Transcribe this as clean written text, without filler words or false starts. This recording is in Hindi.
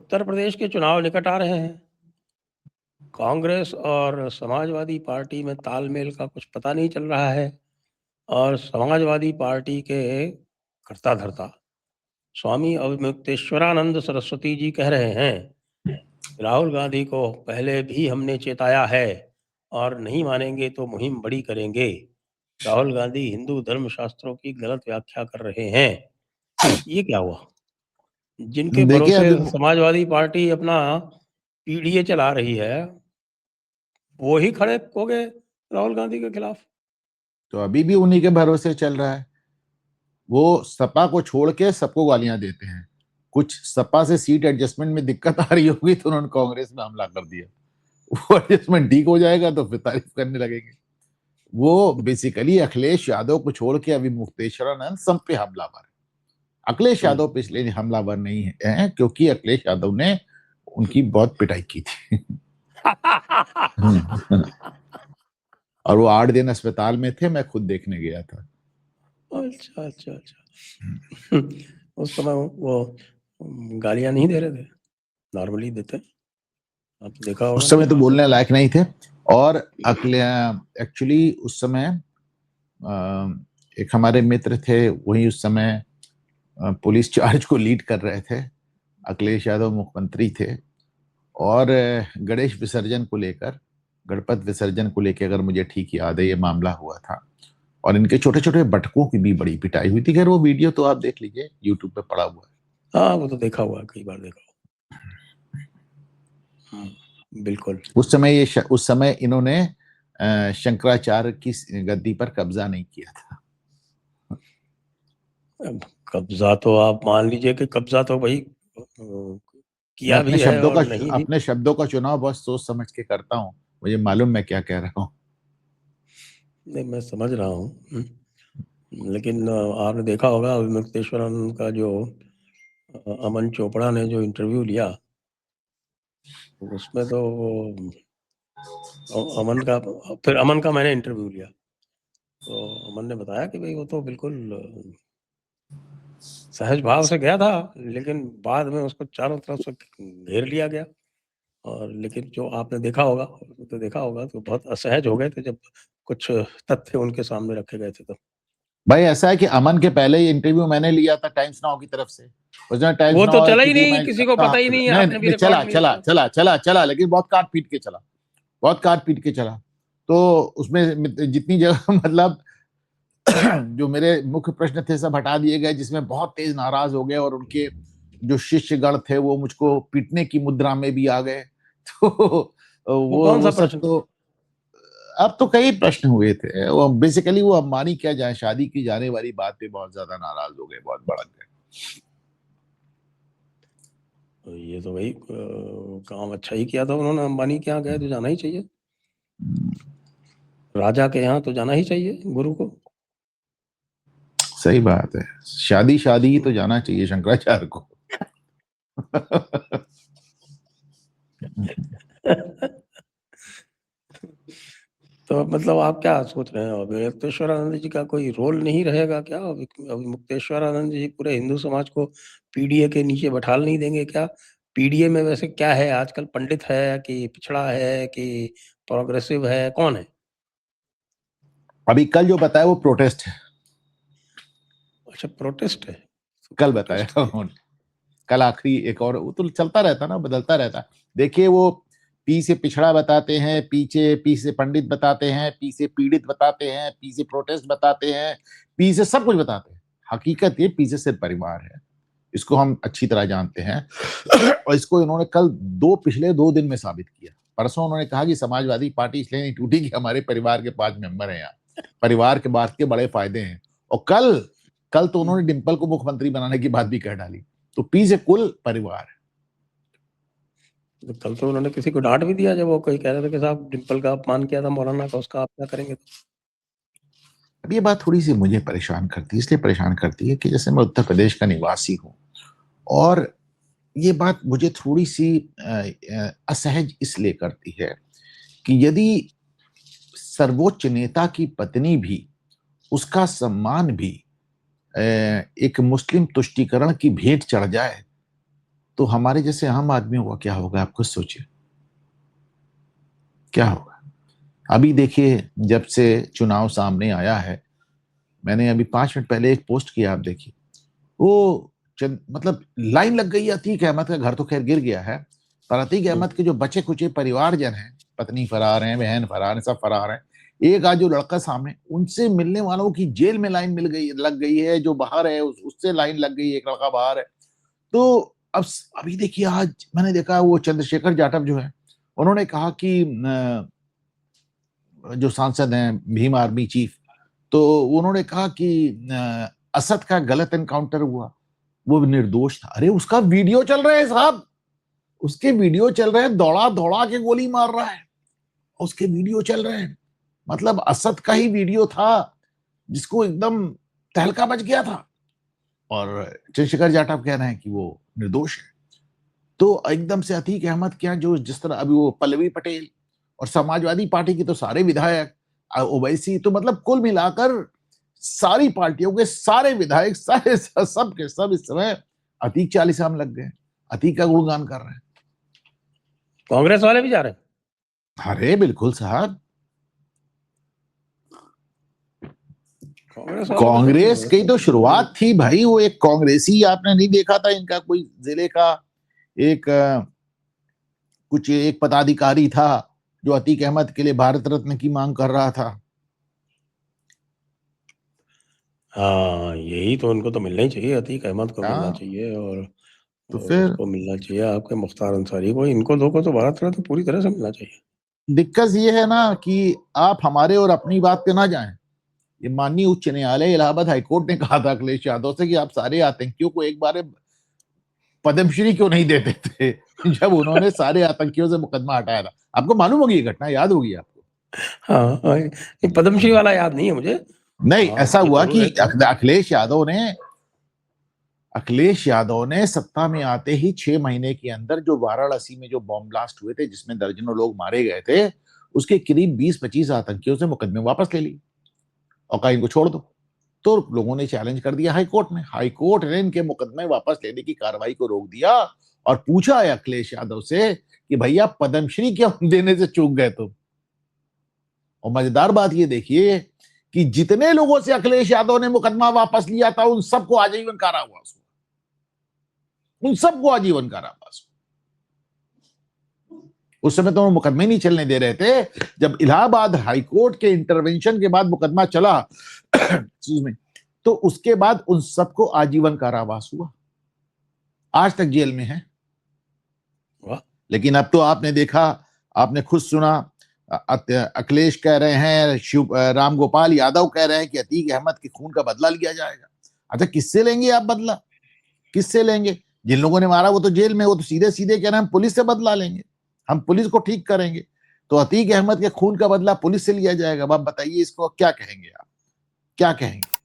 उत्तर प्रदेश के चुनाव निकट आ रहे हैं। कांग्रेस और समाजवादी पार्टी में तालमेल का कुछ पता नहीं चल रहा है और समाजवादी पार्टी के कर्ता धर्ता स्वामी अवमुक्तेश्वरानंद सरस्वती जी कह रहे हैं, राहुल गांधी को पहले भी हमने चेताया है और नहीं मानेंगे तो मुहिम बड़ी करेंगे। राहुल गांधी हिंदू धर्म शास्त्रों की गलत व्याख्या कर रहे हैं। ये क्या हुआ? जिनके देखिए भरोसे अभी समाजवादी पार्टी अपना पीडीए चला रही है, वो ही खड़े हो गए राहुल गांधी के खिलाफ। तो अभी भी उन्हीं के भरोसे चल रहा है। वो सपा को छोड़ के सबको गालियां देते हैं। कुछ सपा से सीट एडजस्टमेंट में दिक्कत आ रही होगी तो उन्होंने कांग्रेस में हमला कर दिया। वो एडजस्टमेंट ठीक हो जाएगा तो फिर तारीफ करने लगेंगे। वो बेसिकली अखिलेश यादव को छोड़ के अभी मुक्तेश्वरानंद सब पे हमलावर है। अखिलेश यादव पे इसलिए हमलावर नहीं है क्योंकि अखिलेश यादव ने उनकी बहुत पिटाई की थी। और वो 8 दिन अस्पताल में थे, मैं खुद देखने गया था। अच्छा अच्छा अच्छा। उस समय वो गालियां नहीं दे रहे थे, नॉर्मली देते। आप देखा होगा। उस समय तो बोलने लायक नहीं थे। और एक्चुअली उस समय एक हमारे मित्र थे, वही उस समय पुलिस चार्ज को लीड कर रहे थे। अखिलेश यादव मुख्यमंत्री थे और गणेश विसर्जन को लेकर, गणपत विसर्जन को लेकर, अगर मुझे ठीक याद है, ये मामला हुआ था और इनके छोटे छोटे बटकों की भी बड़ी पिटाई हुई थी। खैर वो वीडियो तो आप देख लीजिए, यूट्यूब पे पड़ा हुआ है। हाँ, वो तो देखा हुआ, कई बार देखा हुआ। बिल्कुल। उस समय इन्होंने शंकराचार्य की गद्दी पर कब्जा नहीं किया था। कब्जा तो आप मान लीजिए कि कब्जा तो भाई किया भी है और नहीं भी। अपने शब्दों का चुनाव बहुत सोच समझ के करता हूँ। मुझे मालूम मैं क्या कह रहा हूँ। नहीं, मैं समझ रहा हूँ। लेकिन आपने देखा होगा अवमुक्तेश्वरानंद का जो अमन चोपड़ा ने जो इंटरव्यू लिया, उसमें तो अमन का मैंने इंटरव्यू लिया तो अमन ने बताया कि भाई वो तो बिल्कुल सहज भाव से गया था, लेकिन बाद में उसको चारों तरफ से घेर लिया गया। और लेकिन जो आपने देखा होगा तो बहुत असहज हो गए थे जब कुछ तथ्य उनके सामने रखे गए थे। तो भाई ऐसा है कि अमन के पहले ये इंटरव्यू मैंने लिया था टाइम्स नाउ की तरफ से। उसने टाइम्स वो तो नाउ चला ही की नहीं, किसी को पता ही नहीं है, आपने भी नहीं, रिकॉर्ड नहीं रखा। चला लेकिन बहुत काट पीट के चला, बहुत काट पीट के चला। तो उसमें जितनी जगह मतलब जो मेरे मुख्य प्रश्न थे सब हटा दिए गए, जिसमें बहुत तेज नाराज हो गए और उनके जो शिष्यगण थे वो मुझको पीटने की मुद्रा में भी आ गए। तो वो कौन सा वो सब प्रश्न? तो अब तो कई प्रश्न हुए थे। वो बेसिकली वो अंबानी क्या जाए शादी की जाने वाली बात पे बहुत ज्यादा नाराज हो गए, बहुत भड़क गए। ये तो भाई काम अच्छा ही किया था उन्होंने। अंबानी के यहाँ गए तो जाना ही चाहिए, राजा के यहाँ तो जाना ही चाहिए गुरु को। सही बात है, शादी शादी ही तो जाना चाहिए शंकराचार्य को। तो मतलब आप क्या सोच रहे हैं, अवमुक्तेश्वरानंद जी का कोई रोल नहीं रहेगा क्या? अवमुक्तेश्वरानंद जी पूरे हिंदू समाज को पीडीए के नीचे बैठा नहीं देंगे क्या? पीडीए में वैसे क्या है आजकल, पंडित है कि पिछड़ा है कि प्रोग्रेसिव है, कौन है? अभी कल जो बताया वो प्रोटेस्ट है। अच्छा, प्रोटेस्ट है। कल बताया उन्होंने, कल आखिरी एक और, वो तो चलता रहता ना, बदलता रहता। देखिए वो पी से पिछड़ा बताते हैं, पी से पंडित बताते हैं, पी से पीड़ित बताते हैं, पी से प्रोटेस्ट बताते हैं, पी से सब कुछ बताते हैं। हकीकत ये पी से सिर्फ परिवार है, इसको हम अच्छी तरह जानते हैं। और इसको इन्होंने कल पिछले 2 दिन में साबित किया। परसों उन्होंने कहा कि समाजवादी पार्टी इसलिए नहीं टूटी कि हमारे परिवार के 5 मेंबर हैं यहाँ, परिवार के बात के बड़े फायदे हैं। और कल तो उन्होंने डिंपल को मुख्यमंत्री बनाने की बात भी कह डाली। तो पी से कुल परिवार है। तो कल तो उन्होंने किसी को डांट भी दिया जब वो कोई कह रहे थे कि साहब डिंपल का अपमान किया था मौलाना का, उसका आप क्या करेंगे? अब ये बात थोड़ी सी मुझे परेशान करती है, इसलिए परेशान करती है कि जैसे मैं उत्तर प्रदेश का निवासी हूं और ये बात मुझे थोड़ी सी असहज इसलिए करती है कि यदि सर्वोच्च नेता की पत्नी भी, उसका सम्मान भी एक मुस्लिम तुष्टीकरण की भेंट चढ़ जाए तो हमारे जैसे आम आदमी हुआ क्या होगा, आप खुद सोचिए क्या होगा। अभी देखिए, जब से चुनाव सामने आया है, मैंने अभी 5 मिनट पहले एक पोस्ट किया, आप देखिए, वो मतलब लाइन लग गई है। अतीक अहमद का घर तो खैर गिर गया है, पर अतीक अहमद के जो बचे कुचे परिवारजन हैं, पत्नी फरार हैं, बहन फरार हैं, सब फरार हैं। एक आज जो लड़का सामने, उनसे मिलने वालों की जेल में लाइन लग गई है। जो बाहर है उससे लाइन लग गई है, एक लड़का बाहर है। तो अभी देखिए, आज मैंने देखा वो चंद्रशेखर जाटव जो है, उन्होंने कहा कि जो सांसद हैं भीम आर्मी चीफ, तो उन्होंने कहा कि असद का गलत एनकाउंटर हुआ, वो निर्दोष था। अरे उसका वीडियो चल रहा है साहब, उसके वीडियो चल रहे हैं, दौड़ा दौड़ा के गोली मार रहा है, उसके वीडियो चल रहे हैं। मतलब असद का ही वीडियो था जिसको एकदम तहलका मच गया था, और चंद्रशेखर जाटव कह रहे हैं कि वो निर्दोष है। तो एकदम से अतीक अहमद क्या, जो जिस तरह अभी वो पल्लवी पटेल और समाजवादी पार्टी की तो सारे विधायक, ओवैसी, तो मतलब कुल मिलाकर सारी पार्टियों के सारे विधायक, सारे सब के सब इस समय अतीक चालीसा में लग गए, अतीक का गुणगान कर रहे हैं। कांग्रेस वाले भी जा रहे हैं? अरे बिल्कुल साहब, कांग्रेस की तो शुरुआत थी भाई। वो एक कांग्रेसी आपने नहीं देखा था, इनका कोई जिले का एक कुछ एक पदाधिकारी था जो अतीक अहमद के लिए भारत रत्न की मांग कर रहा था। हाँ, यही तो उनको तो मिलना ही चाहिए, अतीक अहमद को मिलना चाहिए, और तो फिर उसको मिलना चाहिए, आपके मुख्तार अंसारी को। इनको दो को तो भारत रत्न पूरी तरह से मिलना चाहिए। दिक्कत ये है ना कि आप हमारे और अपनी बात पे ना जाएं। ये माननीय उच्च न्यायालय इलाहाबाद हाईकोर्ट ने कहा था अखिलेश यादव से कि आप सारे आतंकियों को एक बार पद्मश्री क्यों नहीं देते थे, जब उन्होंने सारे आतंकियों से मुकदमा हटाया था। आपको मालूम होगी ये घटना, याद होगी आपको? हाँ, ये पद्मश्री वाला याद नहीं है मुझे। नहीं, ऐसा हुआ कि जरूर अखिलेश यादव ने सत्ता में आते ही 6 महीने के अंदर जो वाराणसी में जो बॉम्ब ब्लास्ट हुए थे, जिसमें दर्जनों लोग मारे गए थे, उसके करीब 20-25 आतंकियों से मुकदमे वापस ले लिए और कहा इनको छोड़ दो। तो लोगों ने चैलेंज कर दिया हाईकोर्ट में, हाईकोर्ट ने इनके मुकदमे वापस लेने की कार्रवाई को रोक दिया और पूछा है अखिलेश यादव से कि भैया पद्मश्री क्यों देने से चूक गए तुम। और मजेदार बात ये देखिए कि जितने लोगों से अखिलेश यादव ने मुकदमा वापस लिया था, उन सबको आजीवन कारावास, उन सबको आजीवन कारावास। उस समय तो वो मुकदमे नहीं चलने दे रहे थे। जब इलाहाबाद हाईकोर्ट के इंटरवेंशन के बाद मुकदमा चला तो उसके बाद उन सबको आजीवन कारावास हुआ, आज तक जेल में है। लेकिन अब तो आपने देखा, आपने खुद सुना, अखिलेश कह रहे हैं, राम गोपाल यादव कह रहे हैं कि अतीक अहमद के खून का बदला लिया जाएगा। अच्छा, किससे लेंगे आप बदला? किससे लेंगे? जिन लोगों ने मारा वो तो जेल में, वो तो सीधे सीधे कह रहे हैं हम पुलिस से बदला लेंगे, हम पुलिस को ठीक करेंगे। तो अतीक अहमद के खून का बदला पुलिस से लिया जाएगा। अब आप बताइए इसको क्या कहेंगे, आप क्या कहेंगे?